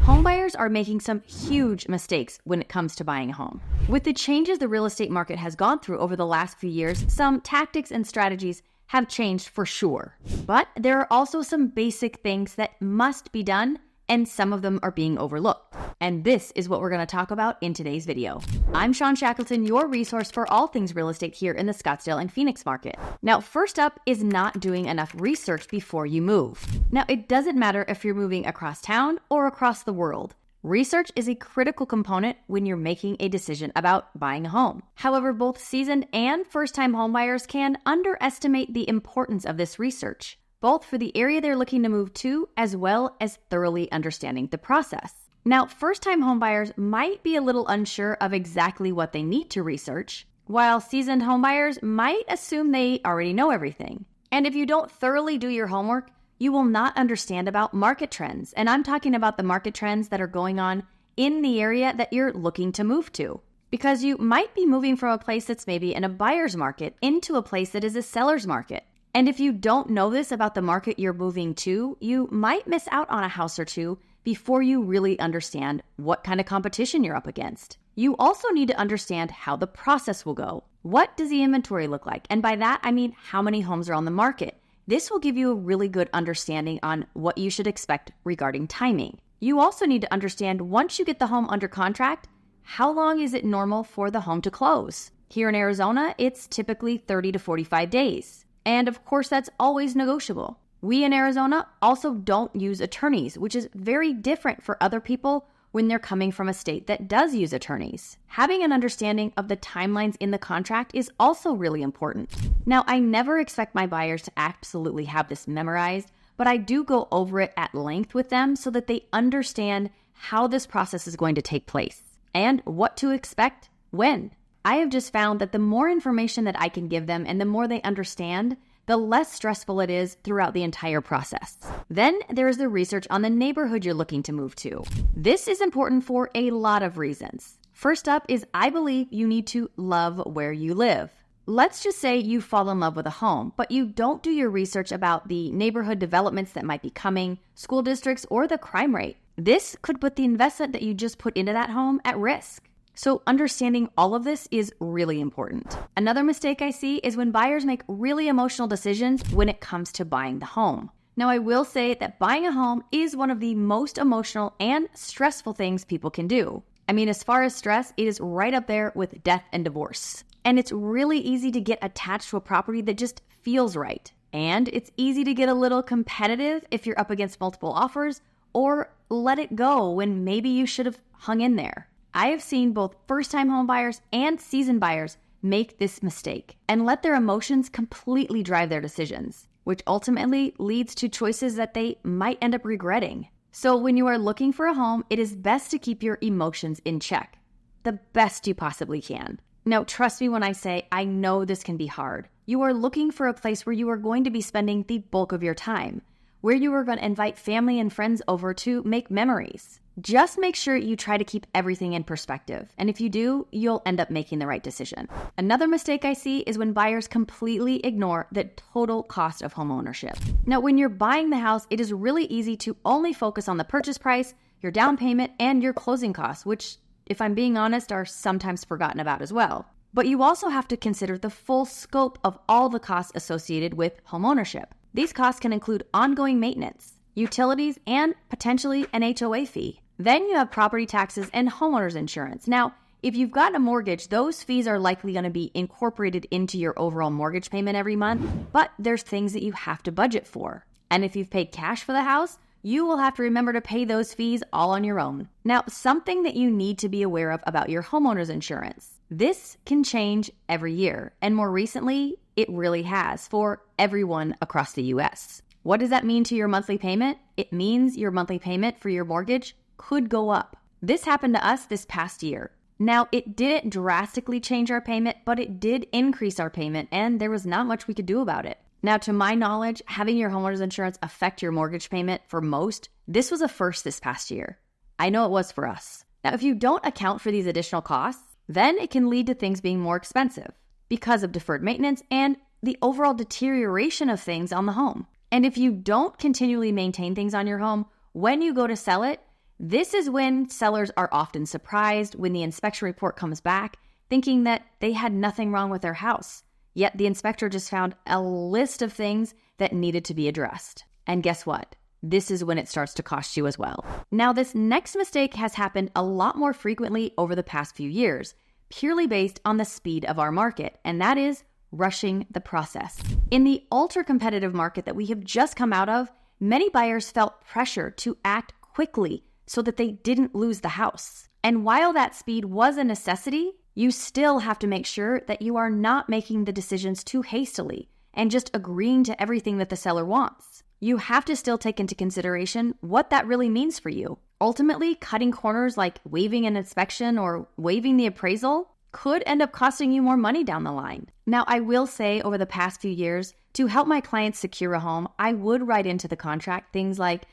Homebuyers are making some huge mistakes when it comes to buying a home. With the changes the real estate market has gone through over the last few years, some tactics and strategies have changed for sure. But there are also some basic things that must be done, and some of them are being overlooked. And this is what we're going to talk about in today's video. I'm Shawn Shackelton, your resource for all things real estate here in the Scottsdale and Phoenix market. Now, first up is not doing enough research before you move. Now, it doesn't matter if you're moving across town or across the world. Research is a critical component when you're making a decision about buying a home. However, both seasoned and first-time homebuyers can underestimate the importance of this research, both for the area they're looking to move to, as well as thoroughly understanding the process. Now, first-time homebuyers might be a little unsure of exactly what they need to research, while seasoned homebuyers might assume they already know everything. And if you don't thoroughly do your homework, you will not understand about market trends. And I'm talking about the market trends that are going on in the area that you're looking to move to. Because you might be moving from a place that's maybe in a buyer's market into a place that is a seller's market. And if you don't know this about the market you're moving to, you might miss out on a house or two before you really understand what kind of competition you're up against. You also need to understand how the process will go. What does the inventory look like? And by that, I mean how many homes are on the market. This will give you a really good understanding on what you should expect regarding timing. You also need to understand, once you get the home under contract, how long is it normal for the home to close? Here in Arizona, it's typically 30 to 45 days. And of course, that's always negotiable. We in Arizona also don't use attorneys, which is very different for other people when they're coming from a state that does use attorneys. Having an understanding of the timelines in the contract is also really important. Now, I never expect my buyers to absolutely have this memorized, but I do go over it at length with them so that they understand how this process is going to take place and what to expect when. I have just found that the more information that I can give them and the more they understand, the less stressful it is throughout the entire process. Then there's the research on the neighborhood you're looking to move to. This is important for a lot of reasons. First up is, I believe you need to love where you live. Let's just say you fall in love with a home, but you don't do your research about the neighborhood developments that might be coming, school districts, or the crime rate. This could put the investment that you just put into that home at risk. So understanding all of this is really important. Another mistake I see is when buyers make really emotional decisions when it comes to buying the home. Now, I will say that buying a home is one of the most emotional and stressful things people can do. I mean, as far as stress, it is right up there with death and divorce. And it's really easy to get attached to a property that just feels right. And it's easy to get a little competitive if you're up against multiple offers, or let it go when maybe you should have hung in there. I have seen both first-time home buyers and seasoned buyers make this mistake and let their emotions completely drive their decisions, which ultimately leads to choices that they might end up regretting. So when you are looking for a home, it is best to keep your emotions in check, the best you possibly can. Now, trust me when I say I know this can be hard. You are looking for a place where you are going to be spending the bulk of your time, where you are going to invite family and friends over to make memories. Just make sure you try to keep everything in perspective. And if you do, you'll end up making the right decision. Another mistake I see is when buyers completely ignore the total cost of homeownership. Now, when you're buying the house, it is really easy to only focus on the purchase price, your down payment, and your closing costs, which, if I'm being honest, are sometimes forgotten about as well. But you also have to consider the full scope of all the costs associated with homeownership. These costs can include ongoing maintenance, utilities, and potentially an HOA fee. Then you have property taxes and homeowner's insurance. Now, if you've got a mortgage, those fees are likely going to be incorporated into your overall mortgage payment every month, but there's things that you have to budget for. And if you've paid cash for the house, you will have to remember to pay those fees all on your own. Now, something that you need to be aware of about your homeowner's insurance. This can change every year, and more recently, it really has for everyone across the U.S. What does that mean to your monthly payment? It means your monthly payment for your mortgage could go up. This happened to us this past year. Now, it didn't drastically change our payment, but it did increase our payment, and there was not much we could do about it. Now, to my knowledge, having your homeowner's insurance affect your mortgage payment for most, this was a first this past year. I know it was for us. Now, if you don't account for these additional costs, then it can lead to things being more expensive because of deferred maintenance and the overall deterioration of things on the home. And if you don't continually maintain things on your home, when you go to sell it, This is when sellers are often surprised when the inspection report comes back, thinking that they had nothing wrong with their house. Yet the inspector just found a list of things that needed to be addressed. And guess what? This is when it starts to cost you as well. Now, this next mistake has happened a lot more frequently over the past few years, purely based on the speed of our market, and that is rushing the process. In the ultra-competitive market that we have just come out of, many buyers felt pressure to act quickly so that they didn't lose the house. And while that speed was a necessity, you still have to make sure that you are not making the decisions too hastily and just agreeing to everything that the seller wants. You have to still take into consideration what that really means for you. Ultimately, cutting corners like waiving an inspection or waiving the appraisal could end up costing you more money down the line. Now, I will say over the past few years, to help my clients secure a home, I would write into the contract things like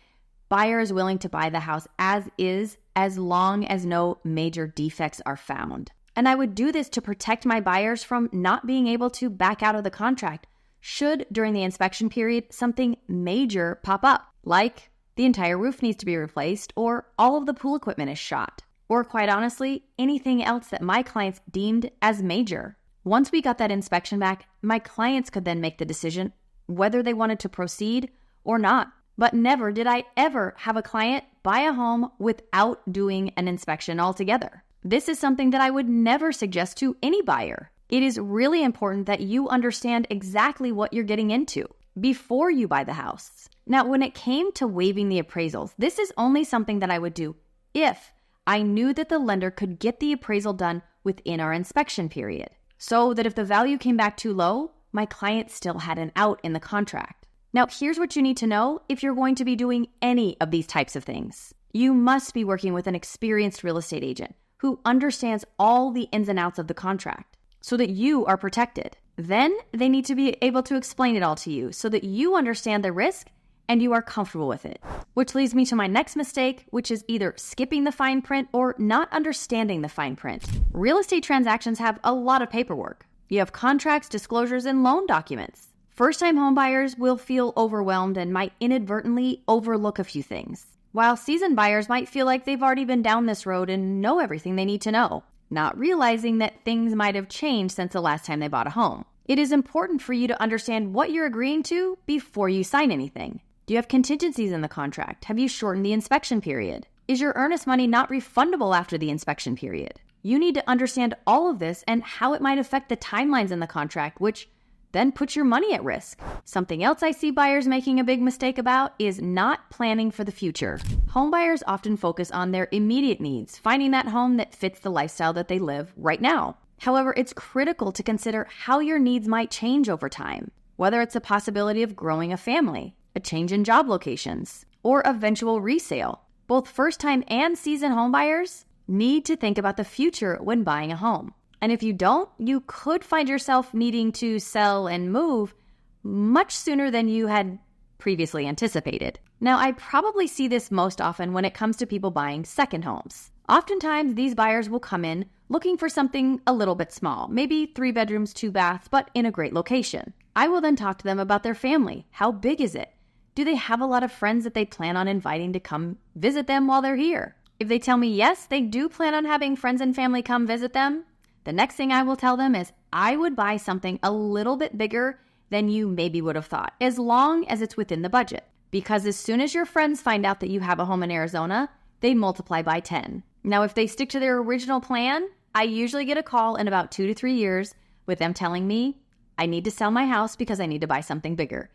buyer is willing to buy the house as is, as long as no major defects are found. And I would do this to protect my buyers from not being able to back out of the contract should, during the inspection period, something major pop up, like the entire roof needs to be replaced or all of the pool equipment is shot, or quite honestly, anything else that my clients deemed as major. Once we got that inspection back, my clients could then make the decision whether they wanted to proceed or not. But never did I ever have a client buy a home without doing an inspection altogether. This is something that I would never suggest to any buyer. It is really important that you understand exactly what you're getting into before you buy the house. Now, when it came to waiving the appraisals, this is only something that I would do if I knew that the lender could get the appraisal done within our inspection period, so that if the value came back too low, my client still had an out in the contract. Now, here's what you need to know if you're going to be doing any of these types of things. You must be working with an experienced real estate agent who understands all the ins and outs of the contract so that you are protected. Then they need to be able to explain it all to you so that you understand the risk and you are comfortable with it. Which leads me to my next mistake, which is either skipping the fine print or not understanding the fine print. Real estate transactions have a lot of paperwork. You have contracts, disclosures, and loan documents. First-time homebuyers will feel overwhelmed and might inadvertently overlook a few things, while seasoned buyers might feel like they've already been down this road and know everything they need to know, not realizing that things might have changed since the last time they bought a home. It is important for you to understand what you're agreeing to before you sign anything. Do you have contingencies in the contract? Have you shortened the inspection period? Is your earnest money not refundable after the inspection period? You need to understand all of this and how it might affect the timelines in the contract, which then puts your money at risk. Something else I see buyers making a big mistake about is not planning for the future. Home buyers often focus on their immediate needs, finding that home that fits the lifestyle that they live right now. However, it's critical to consider how your needs might change over time, whether it's a possibility of growing a family, a change in job locations, or eventual resale. Both first-time and seasoned homebuyers need to think about the future when buying a home. And if you don't, you could find yourself needing to sell and move much sooner than you had previously anticipated. Now, I probably see this most often when it comes to people buying second homes. Oftentimes, these buyers will come in looking for something a little bit small, maybe 3 bedrooms, 2 baths, but in a great location. I will then talk to them about their family. How big is it? Do they have a lot of friends that they plan on inviting to come visit them while they're here? If they tell me yes, they do plan on having friends and family come visit them, the next thing I will tell them is I would buy something a little bit bigger than you maybe would have thought, as long as it's within the budget. Because as soon as your friends find out that you have a home in Arizona, they multiply by 10. Now, if they stick to their original plan, I usually get a call in about 2 to 3 years with them telling me I need to sell my house because I need to buy something bigger.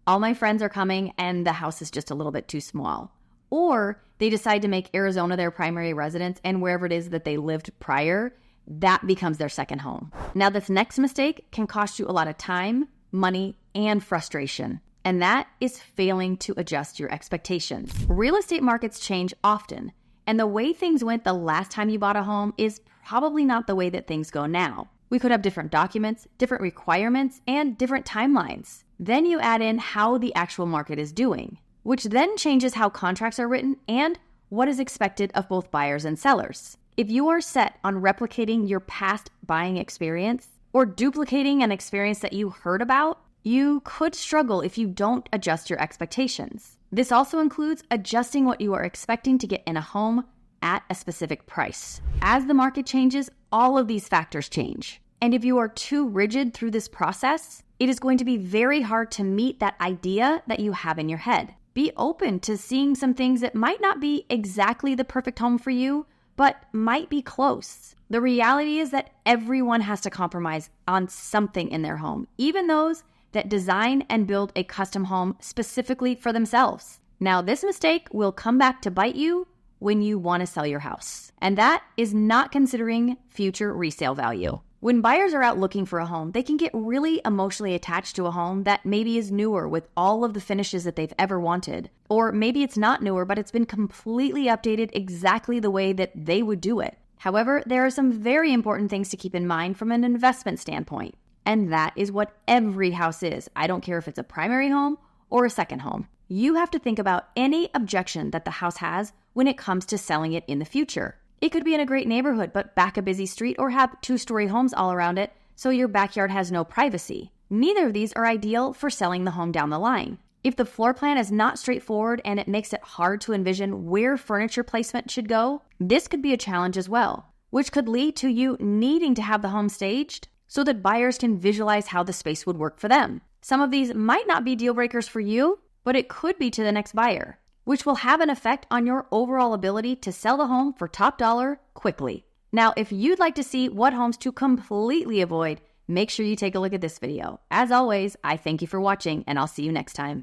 All my friends are coming and the house is just a little bit too small. Or they decide to make Arizona their primary residence, and wherever it is that they lived prior, that becomes their second home. Now, this next mistake can cost you a lot of time, money, and frustration. And that is failing to adjust your expectations. Real estate markets change often, and the way things went the last time you bought a home is probably not the way that things go now. We could have different documents, different requirements, and different timelines. Then you add in how the actual market is doing, which then changes how contracts are written and what is expected of both buyers and sellers. If you are set on replicating your past buying experience or duplicating an experience that you heard about, you could struggle if you don't adjust your expectations. This also includes adjusting what you are expecting to get in a home at a specific price. As the market changes, all of these factors change. And if you are too rigid through this process, it is going to be very hard to meet that idea that you have in your head. Be open to seeing some things that might not be exactly the perfect home for you, but might be close. The reality is that everyone has to compromise on something in their home, even those that design and build a custom home specifically for themselves. Now, this mistake will come back to bite you when you want to sell your house. And that is not considering future resale value. When buyers are out looking for a home, they can get really emotionally attached to a home that maybe is newer with all of the finishes that they've ever wanted. Or maybe it's not newer, but it's been completely updated exactly the way that they would do it. However, there are some very important things to keep in mind from an investment standpoint. And that is what every house is. I don't care if it's a primary home or a second home. You have to think about any objection that the house has when it comes to selling it in the future. It could be in a great neighborhood, but back a busy street, or have 2-story homes all around it, so your backyard has no privacy. Neither of these are ideal for selling the home down the line. If the floor plan is not straightforward and it makes it hard to envision where furniture placement should go, this could be a challenge as well, which could lead to you needing to have the home staged so that buyers can visualize how the space would work for them. Some of these might not be deal breakers for you, but it could be to the next buyer, which will have an effect on your overall ability to sell the home for top dollar quickly. Now, if you'd like to see what homes to completely avoid, make sure you take a look at this video. As always, I thank you for watching, and I'll see you next time.